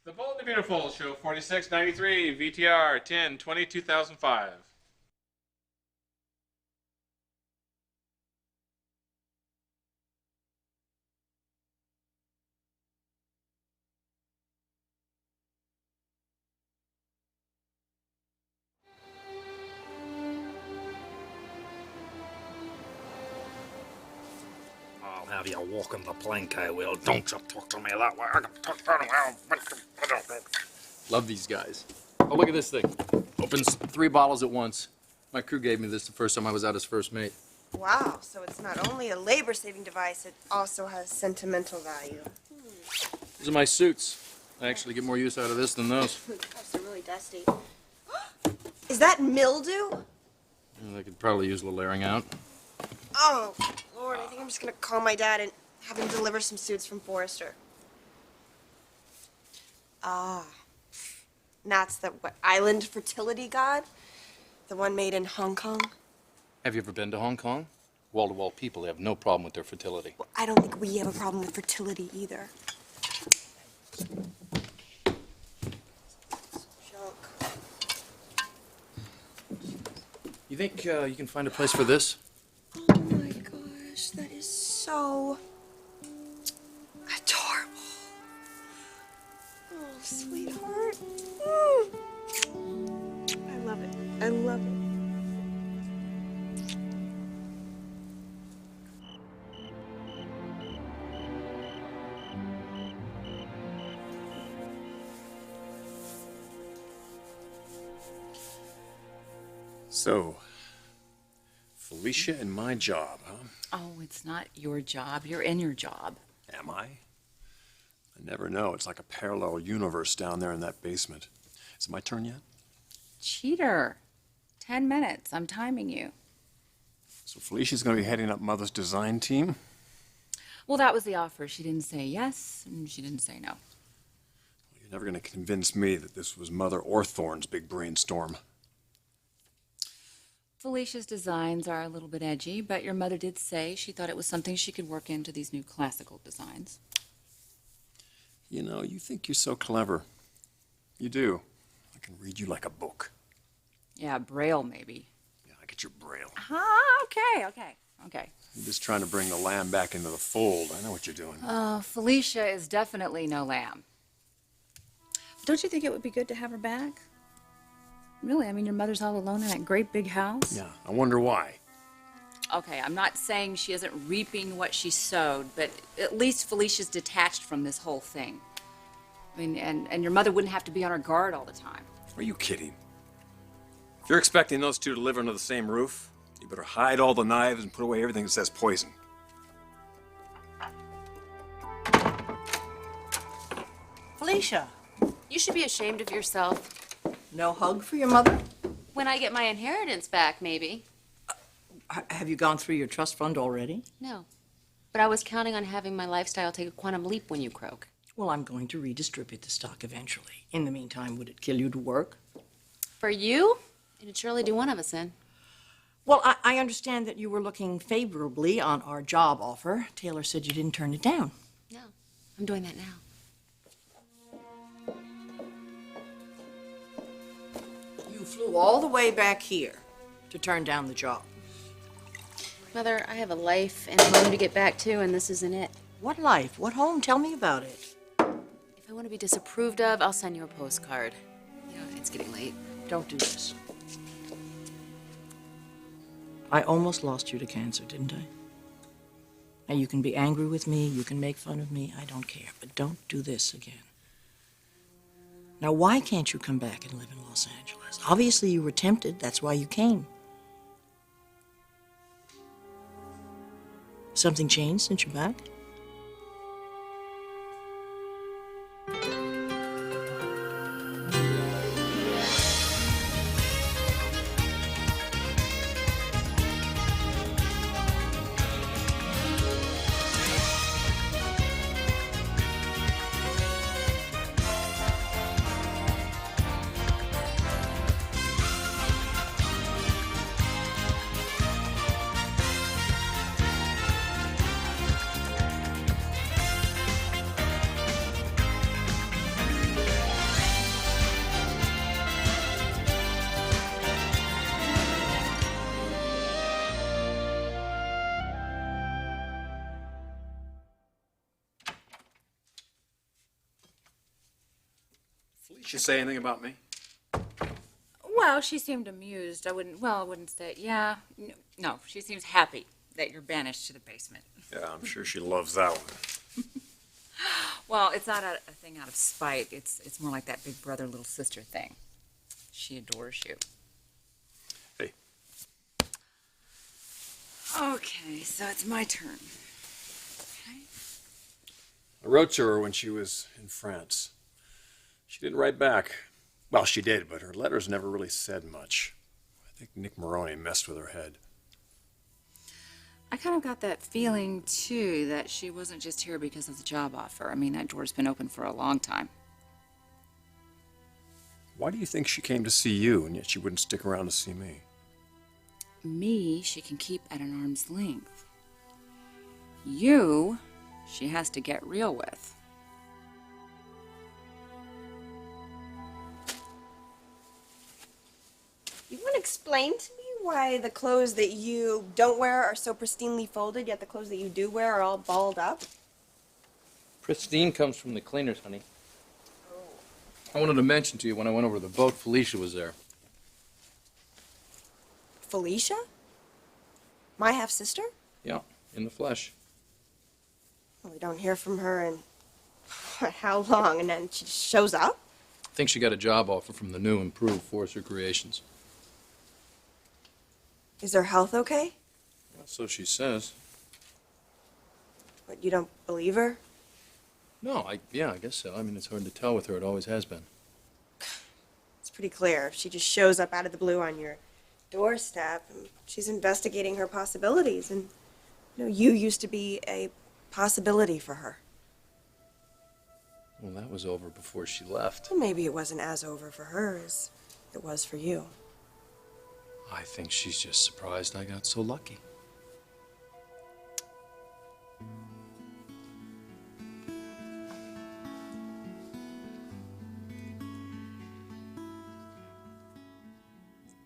The Bold and the Beautiful, show 4693, VTR 10/20/2005. I'll have you walking the plank, I will. Don't you talk to me that way. Love these guys. Oh, look at this thing. Opens 3 bottles at once. My crew gave me this the first time I was out as first mate. Wow, so it's not only a labor-saving device, it also has sentimental value. These are my suits. I actually get more use out of this than those. Gosh, they're really dusty. Is that mildew? I could probably use a little airing out. Oh, Lord, I think I'm just gonna call my dad and have him deliver some suits from Forrester. Ah, that's the island fertility god? The one made in Hong Kong? Have you ever been to Hong Kong? Wall-to-wall people have no problem with their fertility. Well, I don't think we have a problem with fertility either. Junk. You think you can find a place for this? Oh my gosh, that is so adorable. Oh, sweetheart. I love it. I love it. So, Felicia and my job, huh? Oh, it's not your job. You're in your job. Am I? I never know. It's like a parallel universe down there in that basement. Is it my turn yet? Cheater. 10 minutes. I'm timing you. So Felicia's going to be heading up Mother's design team? Well, that was the offer. She didn't say yes, and she didn't say no. Well, you're never going to convince me that this was Mother or Thorne's big brainstorm. Felicia's designs are a little bit edgy, but your mother did say she thought it was something she could work into these new classical designs. You know, you think you're so clever. You do. I can read you like a book. Yeah, Braille, maybe. Yeah, I get your Braille. Okay. You're just trying to bring the lamb back into the fold. I know what you're doing. Felicia is definitely no lamb. Don't you think it would be good to have her back? Really, I mean, your mother's all alone in that great big house. Yeah, I wonder why. Okay, I'm not saying she isn't reaping what she sowed, but at least Felicia's detached from this whole thing. I mean, and your mother wouldn't have to be on her guard all the time. Are you kidding? If you're expecting those two to live under the same roof, you better hide all the knives and put away everything that says poison. Felicia, You should be ashamed of yourself. no hug for your mother? When I get my inheritance back, maybe. Have you gone through your trust fund already? No. But I was counting on having my lifestyle take a quantum leap when you croak. Well, I'm going to redistribute the stock eventually. In the meantime, would it kill you to work? For you, it'd surely do one of us in. Well, I understand that you were looking favorably on our job offer. Taylor said you didn't turn it down. No, I'm doing that now. You flew all the way back here to turn down the job. Mother, I have a life and a home to get back to, and this isn't it. What life? What home? Tell me about it. If I want to be disapproved of, I'll send you a postcard. You know, it's getting late. Don't do this. I almost lost you to cancer, didn't I? Now, you can be angry with me, you can make fun of me, I don't care, but don't do this again. Now, why can't you come back and live in Los Angeles? Obviously, you were tempted, that's why you came. Something changed since you're back? She say anything about me? Well, she seemed amused. I wouldn't say, yeah. No, she seems happy that you're banished to the basement. Yeah, I'm sure she loves that one. Well, it's not a thing out of spite. It's more like that big brother, little sister thing. She adores you. Hey. Okay, so it's my turn. I wrote to her when she was in France. She didn't write back. Well, she did, but her letters never really said much. I think Nick Maroney messed with her head. I kind of got that feeling, too, that she wasn't just here because of the job offer. I mean, that door's been open for a long time. Why do you think she came to see you, and yet she wouldn't stick around to see me? Me, she can keep at an arm's length. You, she has to get real with. You want to explain to me why the clothes that you don't wear are so pristinely folded, yet the clothes that you do wear are all balled up? Pristine comes from the cleaners, honey. I wanted to mention to you when I went over the boat, Felicia was there. Felicia? My half-sister? Yeah, in the flesh. Well, we don't hear from her in how long, and then she just shows up? I think she got a job offer from the new improved Forrester Creations. Is her health okay? Well, so she says. But you don't believe her? No, I guess so. I mean, it's hard to tell with her. It always has been. It's pretty clear. If she just shows up out of the blue on your doorstep, and she's investigating her possibilities, and you used to be a possibility for her. Well, that was over before she left. Well, maybe it wasn't as over for her as it was for you. I think she's just surprised I got so lucky.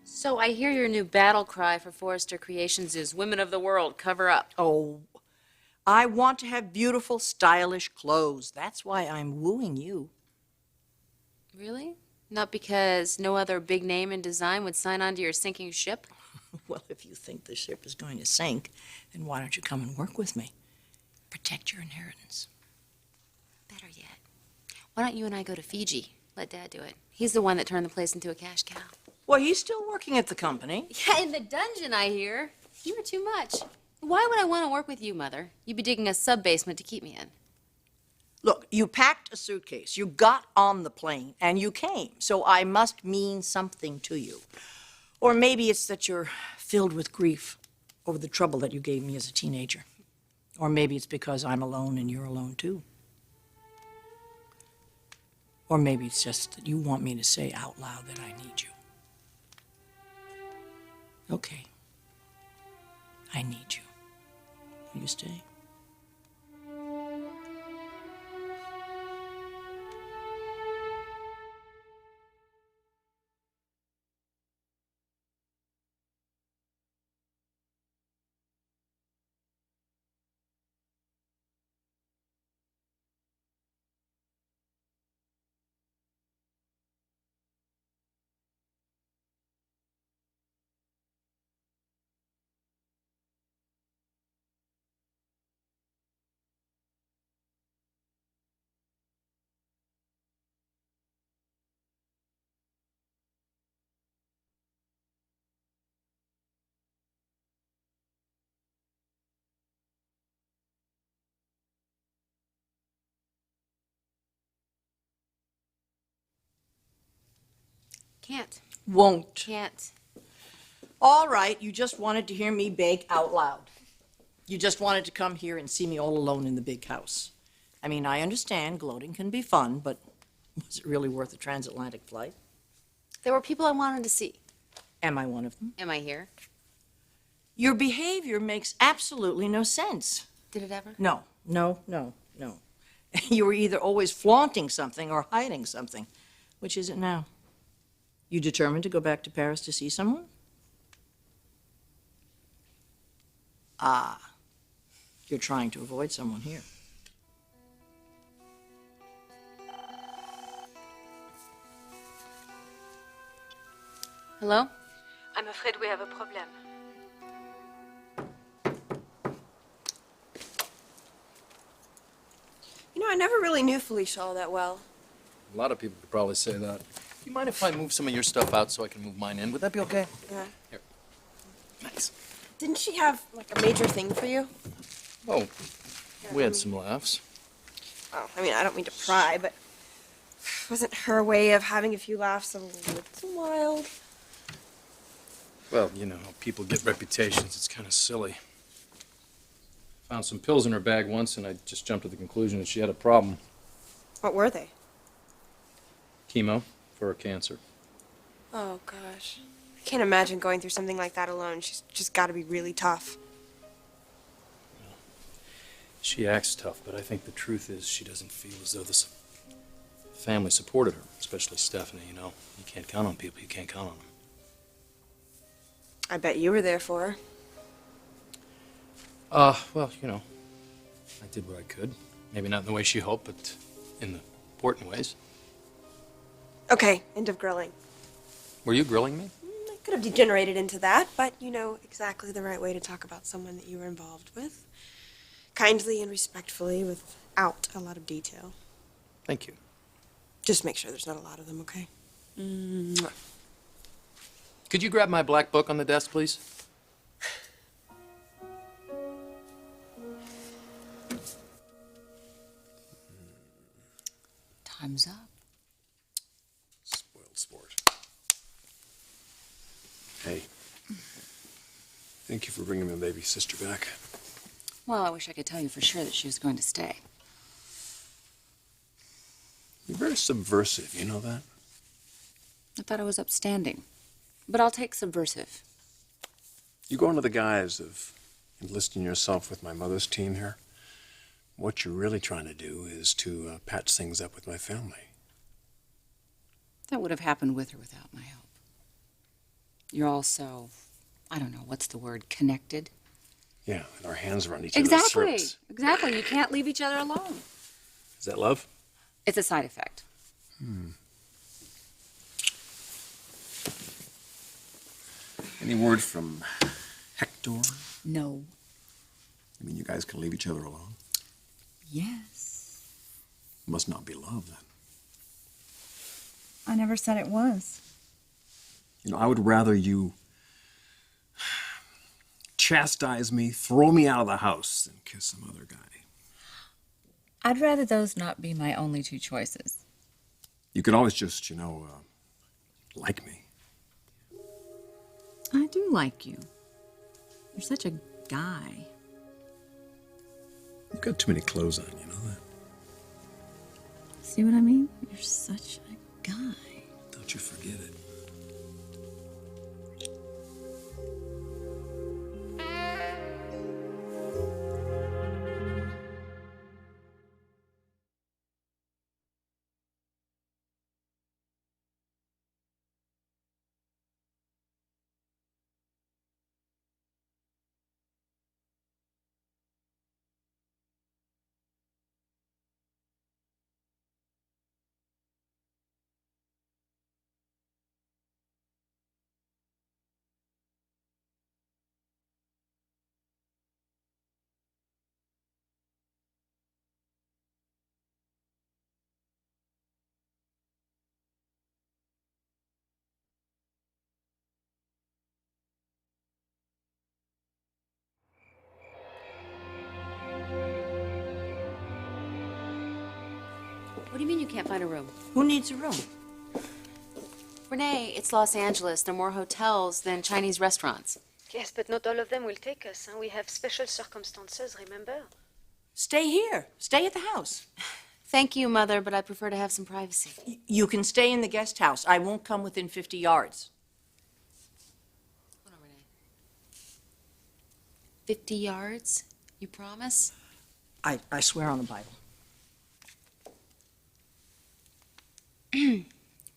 So I hear your new battle cry for Forrester Creations is Women of the World, cover up. Oh, I want to have beautiful, stylish clothes. That's why I'm wooing you. Really? Not because no other big name in design would sign on to your sinking ship? Well, if you think the ship is going to sink, then why don't you come and work with me? Protect your inheritance. Better yet, why don't you and I go to Fiji? Let Dad do it. He's the one that turned the place into a cash cow. Well, he's still working at the company. Yeah, in the dungeon, I hear. You were too much. Why would I want to work with you, Mother? You'd be digging a sub-basement to keep me in. Look, you packed a suitcase, you got on the plane, and you came, so I must mean something to you. Or maybe it's that you're filled with grief over the trouble that you gave me as a teenager. Or maybe it's because I'm alone and you're alone too. Or maybe it's just that you want me to say out loud that I need you. Okay. I need you. Will you stay? Can't. Won't. Can't. All right, you just wanted to hear me beg out loud. You just wanted to come here and see me all alone in the big house. I mean, I understand gloating can be fun, but was it really worth a transatlantic flight? There were people I wanted to see. Am I one of them? Am I here? Your behavior makes absolutely no sense. Did it ever? No. You were either always flaunting something or hiding something. Which is it now? You determined to go back to Paris to see someone? Ah, you're trying to avoid someone here. Hello? I'm afraid we have a problem. You know, I never really knew Felicia all that well. A lot of people could probably say that. Do you mind if I move some of your stuff out so I can move mine in? Would that be okay? Yeah. Here. Thanks. Didn't she have, like, a major thing for you? Oh, we had some laughs. Well, I mean, I don't mean to pry, but wasn't her way of having a few laughs a little wild? Well, you know, how people get reputations. It's kind of silly. Found some pills in her bag once, and I just jumped to the conclusion that she had a problem. What were they? Chemo for her cancer. Oh, gosh. I can't imagine going through something like that alone. She's just got to be really tough. She acts tough, but I think the truth is she doesn't feel as though this family supported her, especially Stephanie, you know. You can't count on people, you can't count on them. I bet you were there for her. Well, you know, I did what I could. Maybe not in the way she hoped, but in the important ways. Okay, end of grilling. Were you grilling me? I could have degenerated into that, but you know exactly the right way to talk about someone that you were involved with. Kindly and respectfully, without a lot of detail. Thank you. Just make sure there's not a lot of them, okay? Mwah. Could you grab my black book on the desk, please? Time's up. Spoiled sport. Hey. Thank you for bringing my baby sister back. Well, I wish I could tell you for sure that she was going to stay. You're very subversive, you know that? I thought I was upstanding. But I'll take subversive. You go under the guise of enlisting yourself with my mother's team here. What you're really trying to do is to patch things up with my family. That would have happened with or without my help. You're also, I don't know, what's the word, connected? Yeah, and our hands are on each other's throats. Exactly. You can't leave each other alone. Is that love? It's a side effect. Any word from Hector? No. I mean, you guys can leave each other alone? Yes. Must not be love, then. I never said it was. You know, I would rather you chastise me, throw me out of the house, than kiss some other guy. I'd rather those not be my only two choices. You could always just, like me. I do like you. You're such a guy. You've got too many clothes on, you know that? See what I mean? You're such a guy. Don't you forget it. What do you mean you can't find a room? Who needs a room? Renee, it's Los Angeles. There are more hotels than Chinese restaurants. Yes, but not all of them will take us. We have special circumstances, remember? Stay here. Stay at the house. Thank you, Mother, but I prefer to have some privacy. You can stay in the guest house. I won't come within 50 yards. Hold on, Renee. 50 yards? You promise? I swear on the Bible.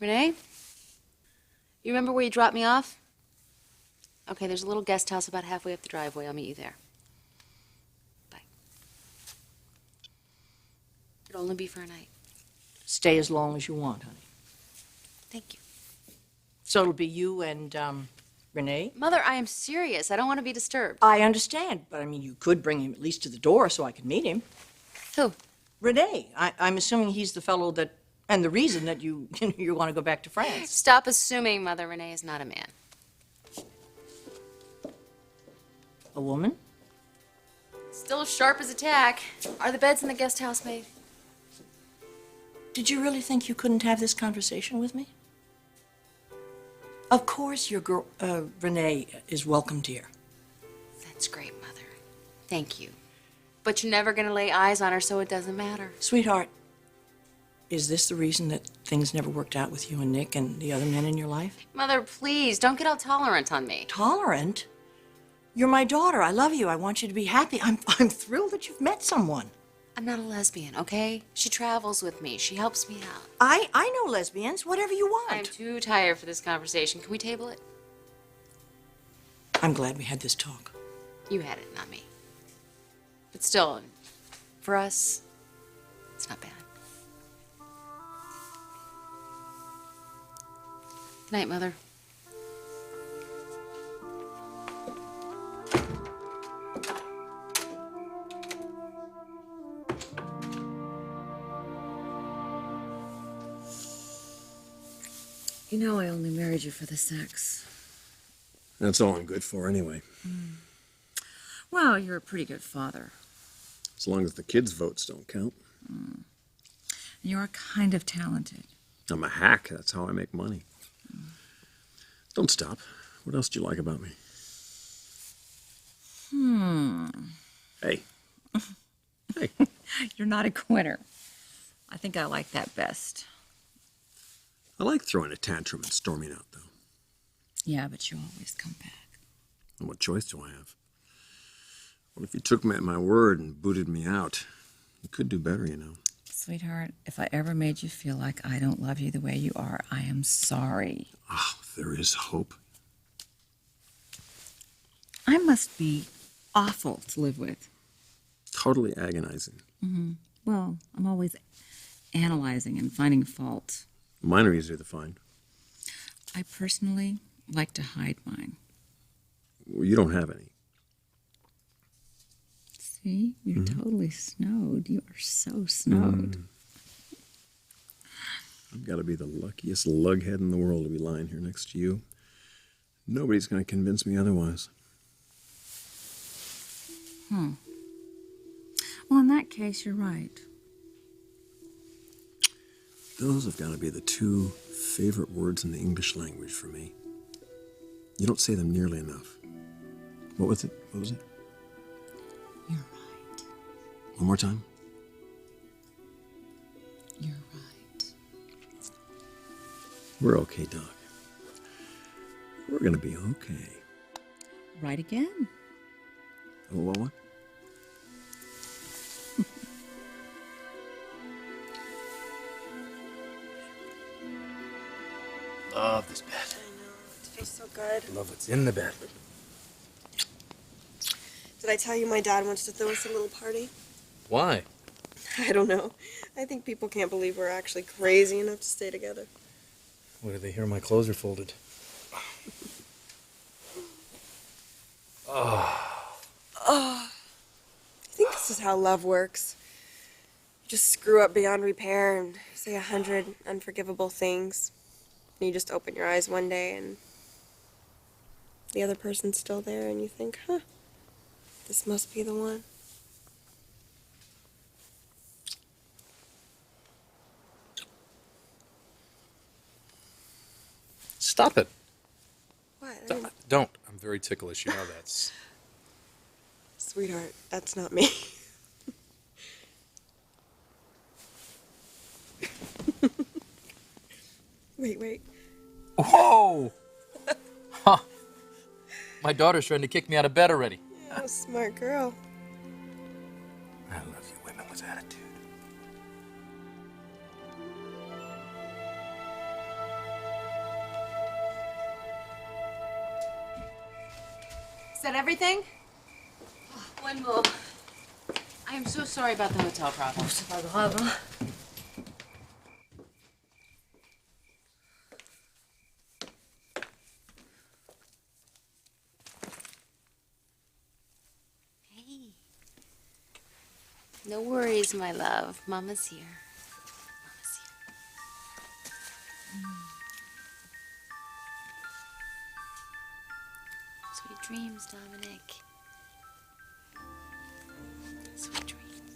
Renee? You remember where you dropped me off? Okay, there's a little guest house about halfway up the driveway. I'll meet you there. Bye. It'll only be for a night. Stay as long as you want, honey. Thank you. So it'll be you and, Renee? Mother, I am serious. I don't want to be disturbed. I understand, but I mean, you could bring him at least to the door so I could meet him. Who? Renee. I'm assuming he's the fellow that, and the reason that you want to go back to France. Stop assuming Mother Renee is not a man. A woman? Still as sharp as a tack. Are the beds in the guest house made? Did you really think you couldn't have this conversation with me? Of course your girl, Renee is welcomed here. That's great, Mother. Thank you. But you're never gonna lay eyes on her, so it doesn't matter. Sweetheart, is this the reason that things never worked out with you and Nick and the other men in your life? Mother, please, don't get all tolerant on me. Tolerant? You're my daughter. I love you. I want you to be happy. I'm thrilled that you've met someone. I'm not a lesbian, okay? She travels with me. She helps me out. I know lesbians. Whatever you want. I'm too tired for this conversation. Can we table it? I'm glad we had this talk. You had it, not me. But still, for us, it's not bad. Good night, Mother. You know I only married you for the sex. That's all I'm good for anyway. Well, you're a pretty good father. As long as the kids' votes don't count. You're kind of talented. I'm a hack. That's how I make money. Don't stop. What else do you like about me? Hey. Hey. You're not a quitter. I think I like that best. I like throwing a tantrum and storming out, though. Yeah, but you always come back. And what choice do I have? What if you took me at my word and booted me out? You could do better, you know. Sweetheart, if I ever made you feel like I don't love you the way you are, I am sorry. Oh, there is hope. I must be awful to live with. Totally agonizing. Well, I'm always analyzing and finding fault. Mine are easier to find. I personally like to hide mine. Well, you don't have any. See? You're totally snowed. You are so snowed. I've got to be the luckiest lughead in the world to be lying here next to you. Nobody's going to convince me otherwise. Well, in that case, you're right. Those have got to be the two favorite words in the English language for me. You don't say them nearly enough. What was it? What was it? You're right. One more time. You're right. We're okay, Doc. We're going to be okay. Right again. What? Love this bed. I know. It tastes so good. Love what's in the bed. Did I tell you my dad wants to throw us a little party? Why? I don't know. I think people can't believe we're actually crazy enough to stay together. Wait till they hear my clothes are folded. I think this is how love works. You just screw up beyond repair and say 100 unforgivable things. And you just open your eyes one day and the other person's still there and you think, huh, this must be the one. Stop it. What? I mean, Don't. I'm very ticklish. You know that's. sweetheart, that's not me. Wait. Whoa! Huh. My daughter's trying to kick me out of bed already. Yeah, smart girl. I love you women with attitude. Is that everything? Oh, one more. I am so sorry about the hotel problem. C'est pas grave, hein? No worries, my love. Mama's here. Mama's here. Sweet dreams, Dominic. Sweet dreams.